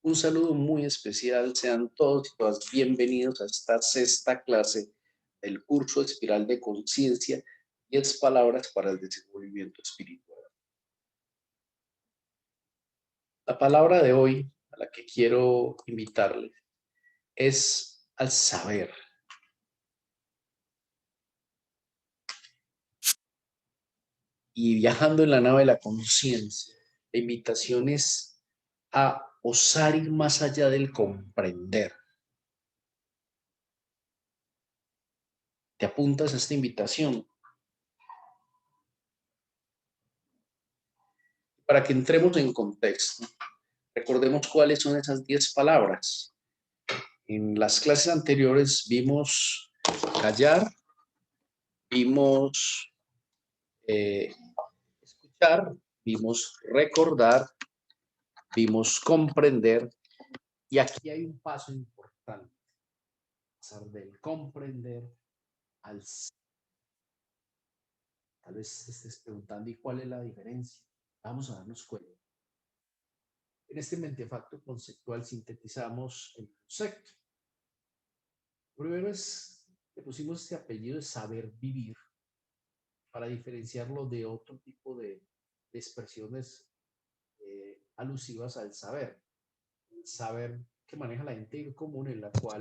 Un saludo muy especial, sean todos y todas bienvenidos a esta sexta clase del curso Espiral de Conciencia, 10 palabras para el desenvolvimiento espiritual. La palabra de hoy a la que quiero invitarles es al saber. Y viajando en la nave de la conciencia, la invitación es a osar ir más allá del comprender. ¿Te apuntas a esta invitación? Para que entremos en contexto, recordemos cuáles son esas 10 palabras. En las clases anteriores vimos callar, vimos escuchar, vimos recordar, vimos comprender, y aquí hay un paso importante, pasar del comprender al saber. Tal vez te estés preguntando, ¿y cuál es la diferencia? Vamos a darnos cuenta. En este mentefacto conceptual sintetizamos el concepto. Primero le pusimos este apellido de saber vivir para diferenciarlo de otro tipo de expresiones alusivas al saber. El saber que maneja la gente común, en la cual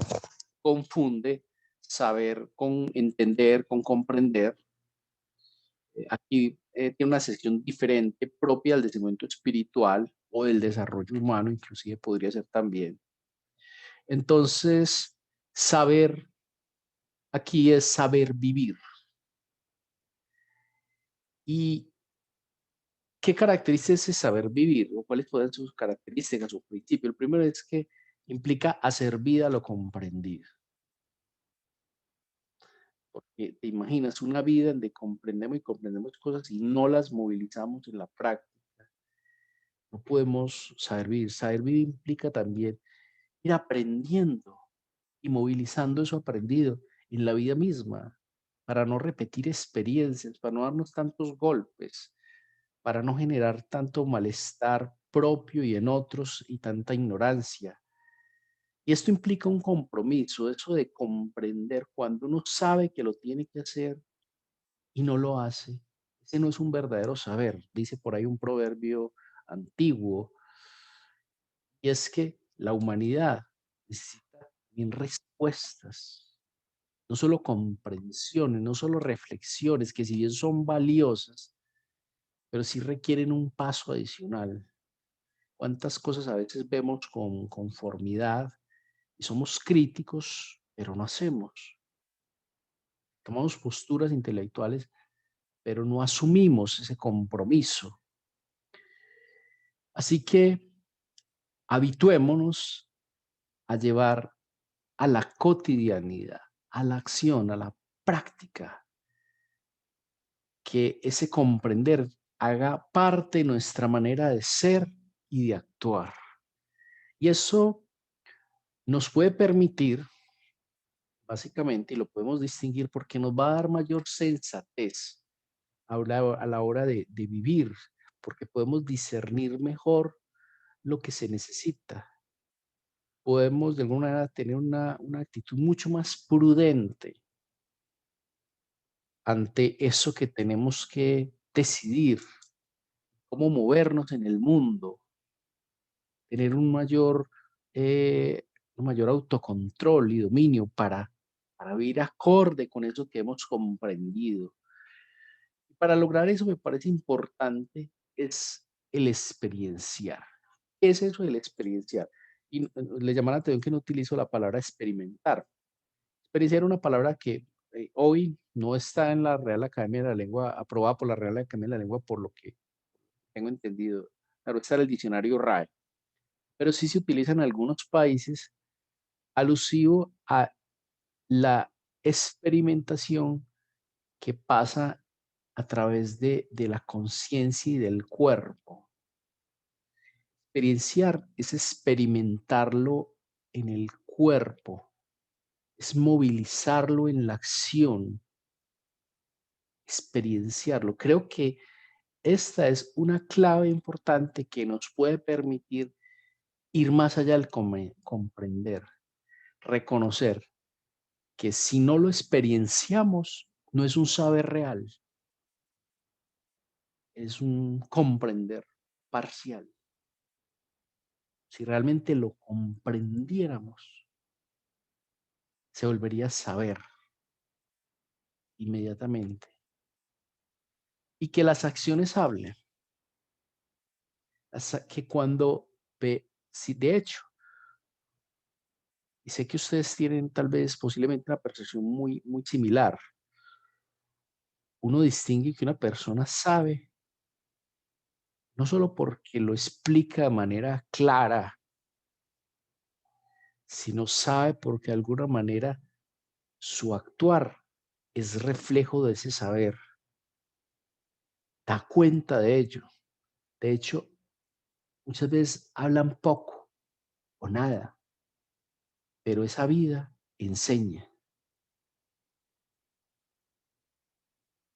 confunde saber con entender, con comprender. Aquí tiene una sección diferente propia del desarrollo espiritual o del desarrollo humano, inclusive podría ser también. Entonces, saber aquí es saber vivir. ¿Y qué caracteriza ese saber vivir? ¿O cuáles pueden ser sus características, su principio? El primero es que implica hacer vida lo comprendido. Porque te imaginas una vida donde comprendemos y comprendemos cosas y no las movilizamos en la práctica. No podemos saber vivir. Saber vivir implica también ir aprendiendo y movilizando eso aprendido en la vida misma para no repetir experiencias, para no darnos tantos golpes, para no generar tanto malestar propio y en otros y tanta ignorancia. Y esto implica un compromiso, eso de comprender cuando uno sabe que lo tiene que hacer y no lo hace. Ese no es un verdadero saber, dice por ahí un proverbio antiguo, y es que la humanidad necesita también respuestas, no solo comprensiones, no solo reflexiones, que si bien son valiosas, pero sí requieren un paso adicional. ¿Cuántas cosas a veces vemos con conformidad y somos críticos, pero no hacemos? Tomamos posturas intelectuales, pero no asumimos ese compromiso. Así que habituémonos a llevar a la cotidianidad, a la acción, a la práctica, que ese comprender haga parte de nuestra manera de ser y de actuar. Y eso nos puede permitir, básicamente, y lo podemos distinguir porque nos va a dar mayor sensatez a la hora de vivir, porque podemos discernir mejor lo que se necesita. Podemos de alguna manera tener una actitud mucho más prudente ante eso que tenemos que decidir, cómo movernos en el mundo, tener un mayor autocontrol y dominio para vivir acorde con eso que hemos comprendido. Y para lograr eso me parece importante es el experienciar. ¿Qué es eso del experienciar? Y le llama la atención que no utilizo la palabra experimentar. Experienciar es una palabra que hoy no está en la Real Academia de la Lengua, aprobada por la Real Academia de la Lengua, por lo que tengo entendido. Claro, está en el diccionario RAE, pero sí se utiliza en algunos países alusivo a la experimentación que pasa a través de la conciencia y del cuerpo. Experienciar es experimentarlo en el cuerpo, es movilizarlo en la acción, experienciarlo. Creo que esta es una clave importante que nos puede permitir ir más allá del comprender, reconocer que si no lo experienciamos, no es un saber real, es un comprender parcial. Si realmente lo comprendiéramos, se volvería a saber inmediatamente. Y que las acciones hablen. Que cuando ve, si de hecho, y sé que ustedes tienen tal vez posiblemente una percepción muy similar, uno distingue que una persona sabe no solo porque lo explica de manera clara, sino sabe porque de alguna manera su actuar es reflejo de ese saber, da cuenta de ello. De hecho, muchas veces hablan poco o nada, pero esa vida enseña.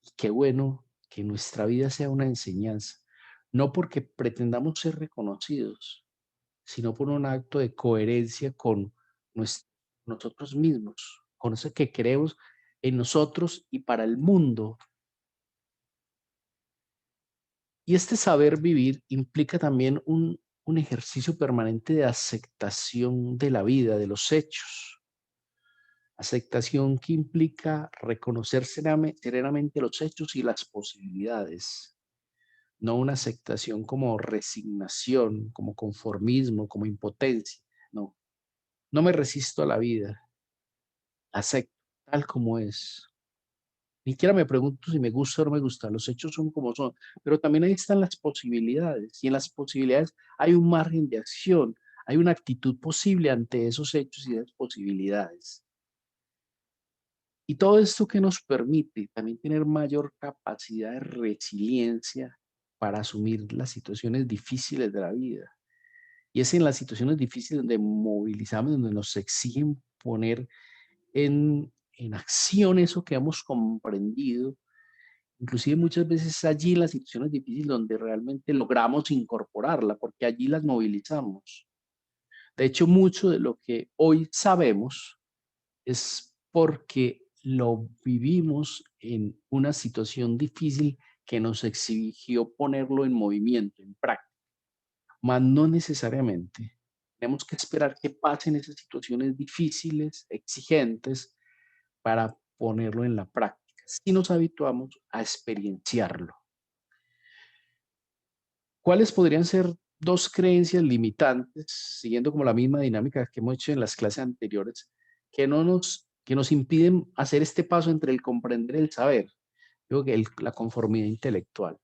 Y qué bueno que nuestra vida sea una enseñanza, no porque pretendamos ser reconocidos, sino por un acto de coherencia con nosotros mismos, con eso que creemos en nosotros y para el mundo. Y este saber vivir implica también un ejercicio permanente de aceptación de la vida, de los hechos. Aceptación que implica reconocer serenamente los hechos y las posibilidades, no una aceptación como resignación, como conformismo, como impotencia. No, no me resisto a la vida, la acepto tal como es. Ni siquiera me pregunto si me gusta o no me gusta, los hechos son como son, pero también ahí están las posibilidades y en las posibilidades hay un margen de acción, hay una actitud posible ante esos hechos y esas posibilidades. Y todo esto que nos permite también tener mayor capacidad de resiliencia para asumir las situaciones difíciles de la vida. Y es en las situaciones difíciles donde movilizamos, donde nos exigen poner en acción eso que hemos comprendido. Inclusive muchas veces allí en las situaciones difíciles donde realmente logramos incorporarla, porque allí las movilizamos. De hecho, mucho de lo que hoy sabemos es porque lo vivimos en una situación difícil que nos exigió ponerlo en movimiento, en práctica, mas no necesariamente. Tenemos que esperar que pasen esas situaciones difíciles, exigentes, para ponerlo en la práctica, si nos habituamos a experienciarlo. ¿Cuáles podrían ser dos creencias limitantes, siguiendo como la misma dinámica que hemos hecho en las clases anteriores, que nos impiden hacer este paso entre el comprender y el saber? Digo que la conformidad intelectual.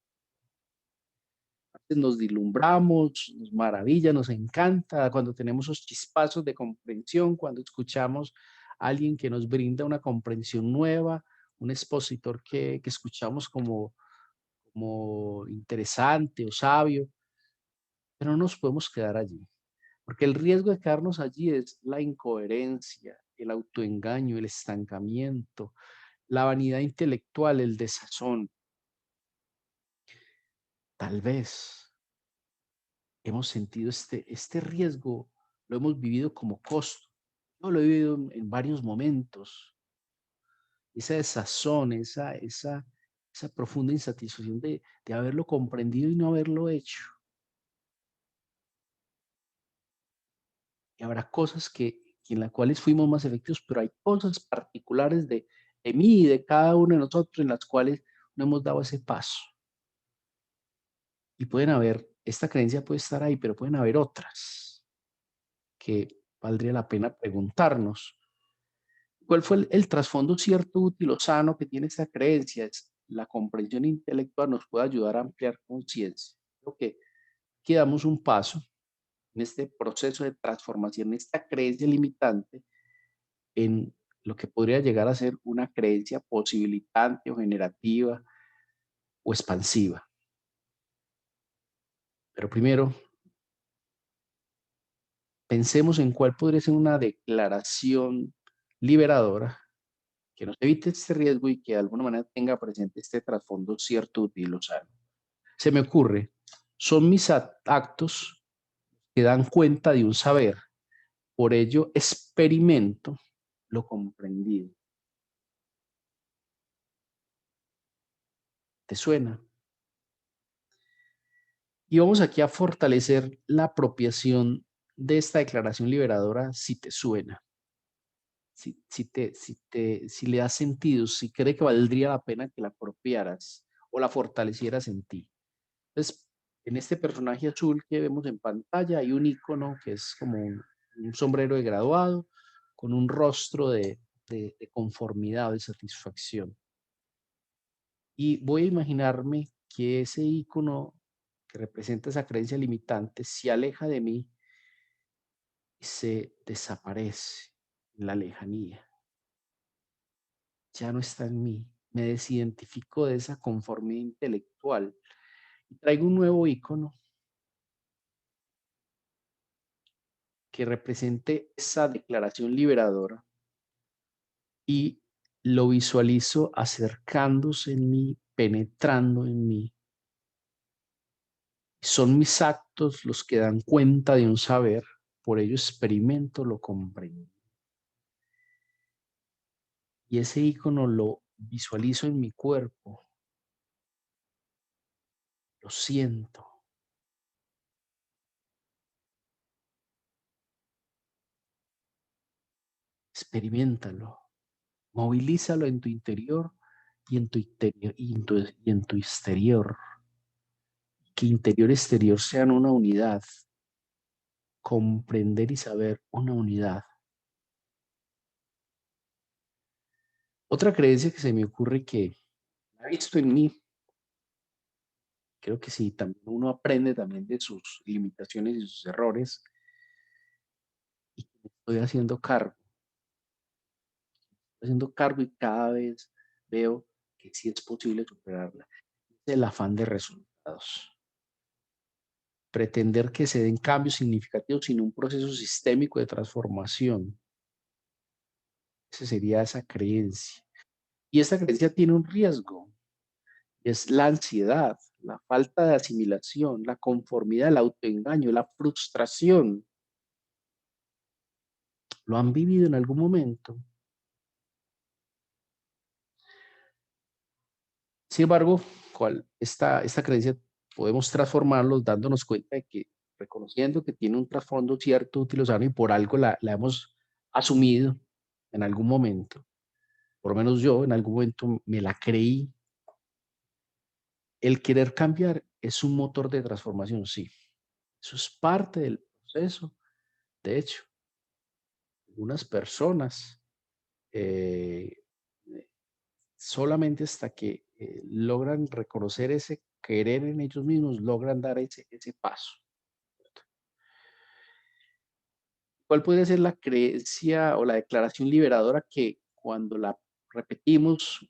A veces nos deslumbramos, nos maravilla, nos encanta cuando tenemos esos chispazos de comprensión, cuando escuchamos a alguien que nos brinda una comprensión nueva, un expositor que escuchamos como interesante o sabio, pero no nos podemos quedar allí. Porque el riesgo de quedarnos allí es la incoherencia, el autoengaño, el estancamiento, la vanidad intelectual, el desazón. Tal vez hemos sentido este riesgo, lo hemos vivido como costo. Yo lo he vivido en varios momentos. Esa desazón, esa profunda insatisfacción de haberlo comprendido y no haberlo hecho. Y habrá cosas en las cuales fuimos más efectivos, pero hay cosas particulares de mí y de cada uno de nosotros en las cuales no hemos dado ese paso. Y pueden haber, esta creencia puede estar ahí, pero pueden haber otras que valdría la pena preguntarnos. ¿Cuál fue el trasfondo cierto, útil o sano que tiene esta creencia? Es la comprensión intelectual nos puede ayudar a ampliar conciencia. Creo que damos un paso en este proceso de transformación, esta creencia limitante en lo que podría llegar a ser una creencia posibilitante o generativa o expansiva. Pero primero, pensemos en cuál podría ser una declaración liberadora que nos evite este riesgo y que de alguna manera tenga presente este trasfondo cierto, útil o sano. Se me ocurre, son mis actos que dan cuenta de un saber. Por ello experimento lo comprendido. ¿Te suena? Y vamos aquí a fortalecer la apropiación de esta declaración liberadora si te suena, si le da sentido, si cree que valdría la pena que la apropiaras o la fortalecieras en ti. Entonces, en este personaje azul que vemos en pantalla hay un icono que es como un sombrero de graduado con un rostro de conformidad, de satisfacción. Y voy a imaginarme que ese icono que representa esa creencia limitante se aleja de mí y se desaparece en la lejanía. Ya no está en mí. Me desidentifico de esa conformidad intelectual y traigo un nuevo icono que represente esa declaración liberadora y lo visualizo acercándose en mí, penetrando en mí. Son mis actos los que dan cuenta de un saber, por ello experimento lo comprendo. Y ese icono lo visualizo en mi cuerpo, lo siento. Experiméntalo, movilízalo en tu interior y en tu interior y en tu exterior. Que interior y exterior sean una unidad. Comprender y saber una unidad. Otra creencia que se me ocurre que he visto en mí, creo que sí, también uno aprende también de sus limitaciones y sus errores y que me estoy haciendo cargo y cada vez veo que sí es posible superarla. Es el afán de resultados. Pretender que se den cambios significativos sin un proceso sistémico de transformación. Esa sería esa creencia. Y esta creencia tiene un riesgo. Es la ansiedad, la falta de asimilación, la conformidad, el autoengaño, la frustración. ¿Lo han vivido en algún momento? Sin embargo, esta creencia podemos transformarlos dándonos cuenta de que, reconociendo que tiene un trasfondo cierto, útil o sano, y por algo la hemos asumido en algún momento. Por lo menos yo en algún momento me la creí. El querer cambiar es un motor de transformación, sí. Eso es parte del proceso. De hecho, algunas personas eh, solamente hasta que logran reconocer ese querer en ellos mismos, logran dar ese paso. ¿Cuál podría ser la creencia o la declaración liberadora que cuando la repetimos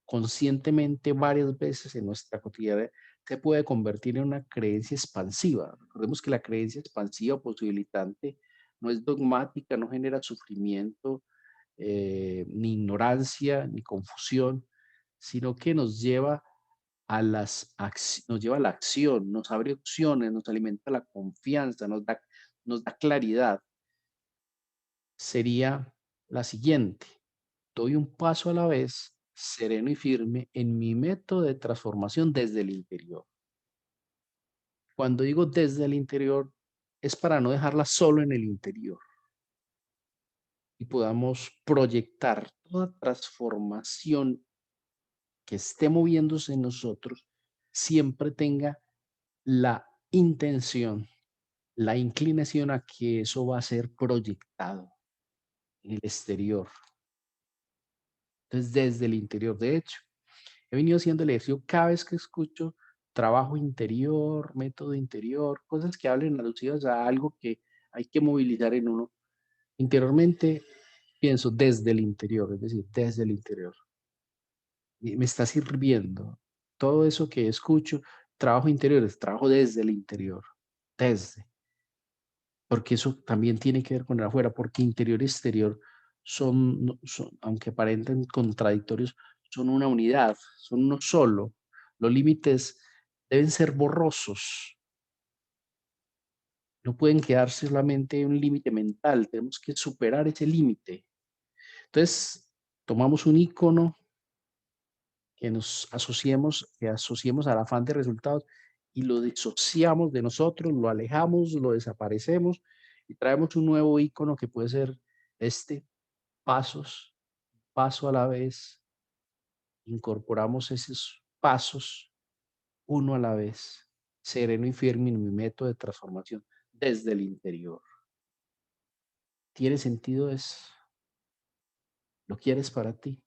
conscientemente varias veces en nuestra cotidianidad se puede convertir en una creencia expansiva? Recordemos que la creencia expansiva o posibilitante no es dogmática, no genera sufrimiento, ni ignorancia, ni confusión, sino que nos lleva nos lleva a la acción, nos abre opciones, nos alimenta la confianza, nos da claridad. Sería la siguiente: doy un paso a la vez, sereno y firme en mi método de transformación desde el interior. Cuando digo desde el interior, es para no dejarla solo en el interior y podamos proyectar toda transformación que esté moviéndose en nosotros, siempre tenga la intención, la inclinación a que eso va a ser proyectado en el exterior. Entonces, desde el interior, de hecho, he venido haciendo el ejercicio cada vez que escucho trabajo interior, método interior, cosas que hablen alusivas a algo que hay que movilizar en uno. Interiormente pienso desde el interior, es decir, desde el interior. Y me está sirviendo. Todo eso que escucho, trabajo interior, es trabajo desde el interior, desde. Porque eso también tiene que ver con el afuera, porque interior y exterior aunque aparenten contradictorios, son una unidad, son uno solo. Los límites deben ser borrosos. No pueden quedarse solamente en un límite mental, tenemos que superar ese límite. Entonces, tomamos un icono que asociemos al afán de resultados y lo disociamos de nosotros, lo alejamos, lo desaparecemos y traemos un nuevo icono que puede ser este, pasos, paso a la vez, incorporamos esos pasos uno a la vez, sereno y firme en mi método de transformación desde el interior. ¿Tiene sentido eso? ¿Lo quieres para ti?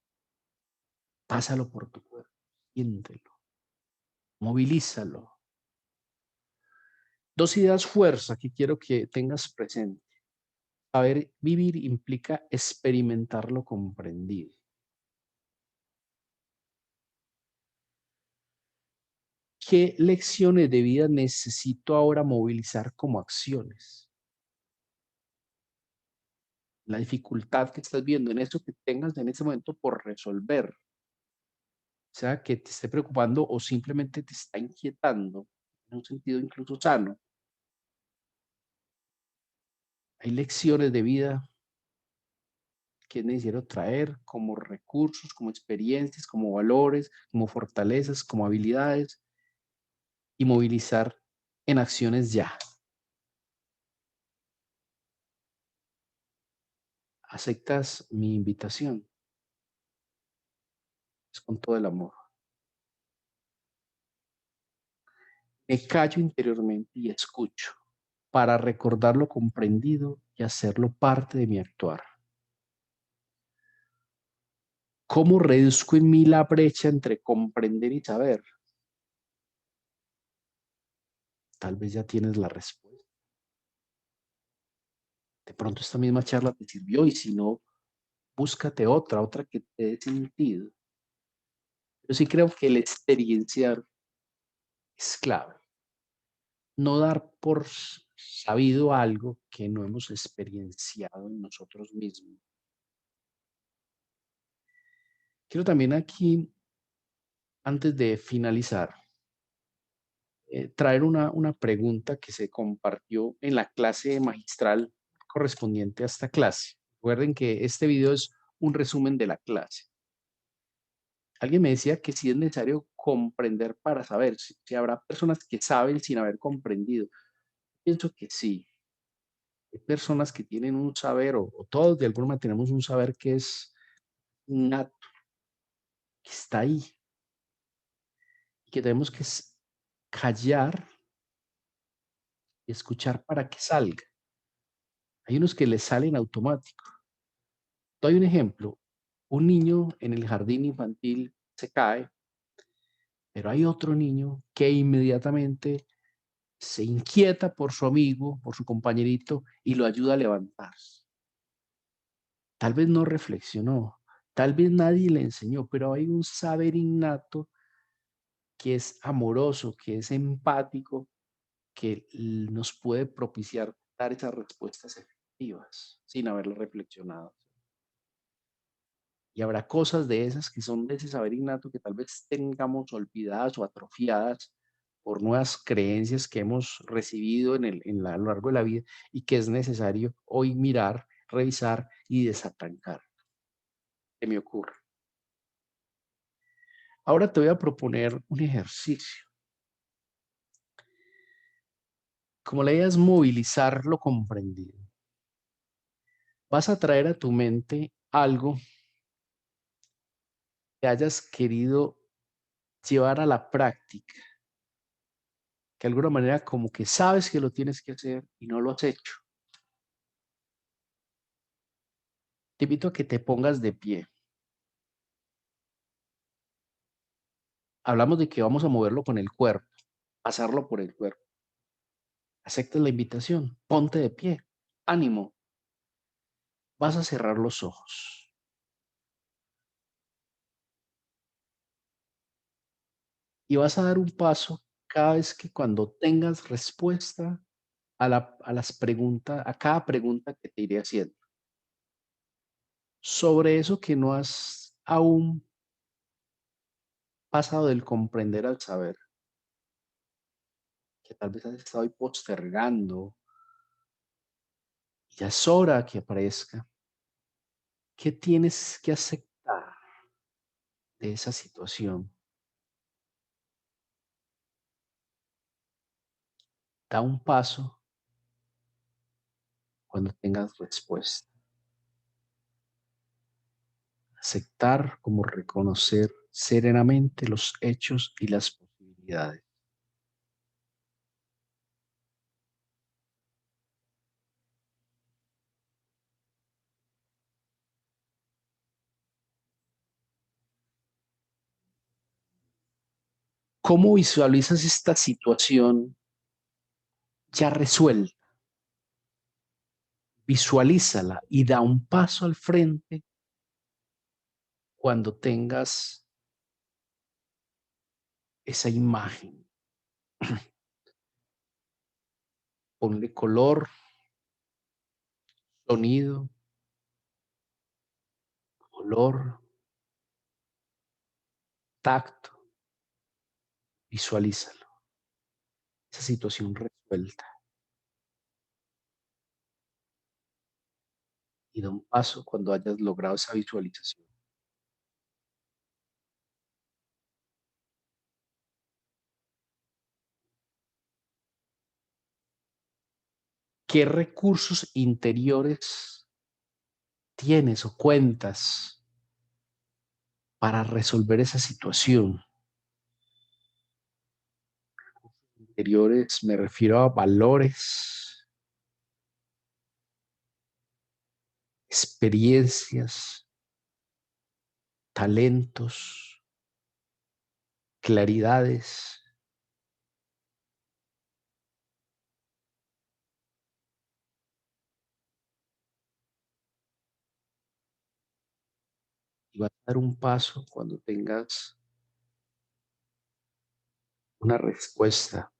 Pásalo por tu cuerpo, siéntelo, movilízalo. Dos ideas fuerza que quiero que tengas presente. Saber vivir implica experimentar lo comprendido. ¿Qué lecciones de vida necesito ahora movilizar como acciones? La dificultad que estás viendo en eso que tengas en ese momento por resolver, sea que te esté preocupando o simplemente te está inquietando, en un sentido incluso sano. Hay lecciones de vida que es necesario traer como recursos, como experiencias, como valores, como fortalezas, como habilidades y movilizar en acciones ya. ¿Aceptas mi invitación? Es con todo el amor. Me callo interiormente y escucho para recordar lo comprendido y hacerlo parte de mi actuar. ¿Cómo reduzco en mí la brecha entre comprender y saber? Tal vez ya tienes la respuesta. De pronto esta misma charla te sirvió y si no, búscate otra que te dé sentido. Yo sí creo que el experienciar es clave. No dar por sabido algo que no hemos experienciado en nosotros mismos. Quiero también aquí, antes de finalizar, traer una pregunta que se compartió en la clase magistral correspondiente a esta clase. Recuerden que este video es un resumen de la clase. Alguien me decía que sí es necesario comprender para saber, si habrá personas que saben sin haber comprendido. Pienso que sí. Hay personas que tienen un saber, o todos de alguna manera tenemos un saber que es innato, que está ahí, y que tenemos que callar y escuchar para que salga. Hay unos que les salen automático. Doy un ejemplo. Un niño en el jardín infantil se cae, pero hay otro niño que inmediatamente se inquieta por su amigo, por su compañerito y lo ayuda a levantarse. Tal vez no reflexionó, tal vez nadie le enseñó, pero hay un saber innato que es amoroso, que es empático, que nos puede propiciar dar esas respuestas efectivas sin haberlo reflexionado. Y habrá cosas de esas que son de ese saber innato que tal vez tengamos olvidadas o atrofiadas por nuevas creencias que hemos recibido a lo largo de la vida y que es necesario hoy mirar, revisar y desatrancar. ¿Qué me ocurre? Ahora te voy a proponer un ejercicio. Como la idea es movilizar lo comprendido, vas a traer a tu mente algo que hayas querido llevar a la práctica, que de alguna manera como que sabes que lo tienes que hacer y no lo has hecho. Te invito a que te pongas de pie. Hablamos de que vamos a moverlo con el cuerpo, pasarlo por el cuerpo. Aceptas la invitación, ponte de pie, ánimo. Vas a cerrar los ojos y vas a dar un paso cada vez que cuando tengas respuesta a las preguntas, a cada pregunta que te iré haciendo. Sobre eso que no has aún pasado del comprender al saber, que tal vez has estado ahí postergando Ya es hora que aparezca. ¿Qué tienes que aceptar de esa situación? Da un paso cuando tengas respuesta. Aceptar como reconocer serenamente los hechos y las posibilidades. ¿Cómo visualizas esta situación ya resuelta? Visualízala y da un paso al frente cuando tengas esa imagen. Ponle color, sonido, olor, tacto. Visualízalo. Esa situación resuelta. Y da un paso cuando hayas logrado esa visualización. ¿Qué recursos interiores tienes o cuentas para resolver esa situación? Interiores me refiero a valores, experiencias, talentos, claridades. Y vas a dar un paso cuando tengas una respuesta.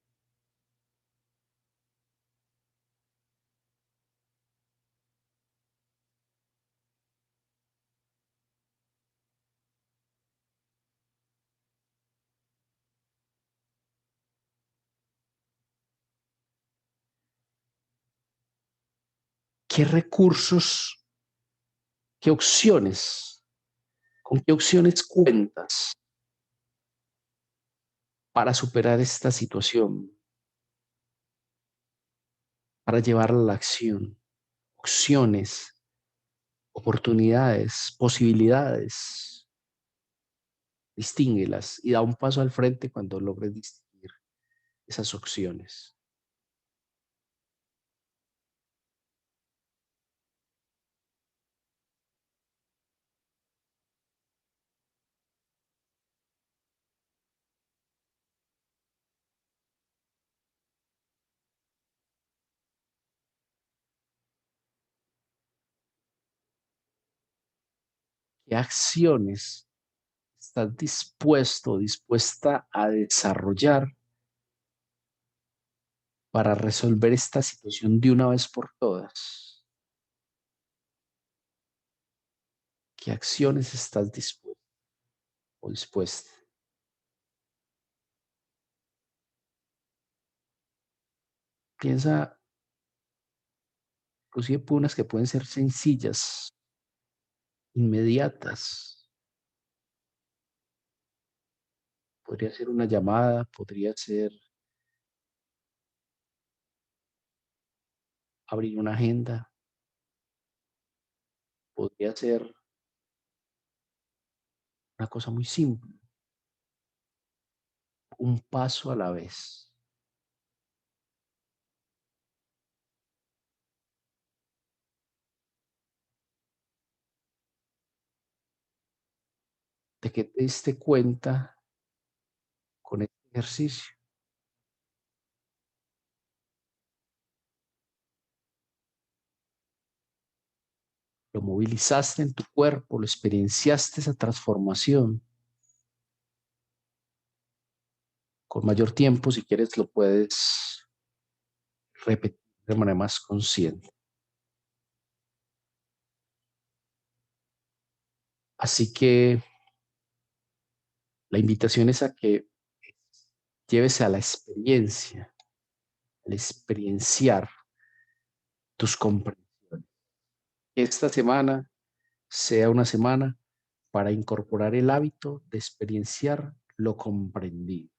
¿Qué recursos, qué opciones, con qué opciones cuentas para superar esta situación, para llevarla a la acción? Opciones, oportunidades, posibilidades. Distínguelas y da un paso al frente cuando logres distinguir esas opciones. ¿Qué acciones estás dispuesto o dispuesta a desarrollar para resolver esta situación de una vez por todas? ¿Qué acciones estás dispuesto o dispuesta? Piensa, inclusive unas que pueden ser sencillas, inmediatas. Podría ser una llamada, podría ser abrir una agenda, podría ser una cosa muy simple, un paso a la vez. De que te diste cuenta con este ejercicio. Lo movilizaste en tu cuerpo, lo experienciaste esa transformación. Con mayor tiempo, si quieres, lo puedes repetir de manera más consciente. Así que la invitación es a que lleves a la experiencia, al experienciar tus comprensiones. que esta semana sea una semana para incorporar el hábito de experienciar lo comprendido.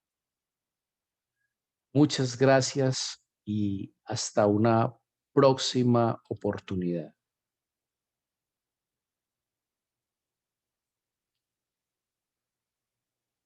Muchas gracias y hasta una próxima oportunidad.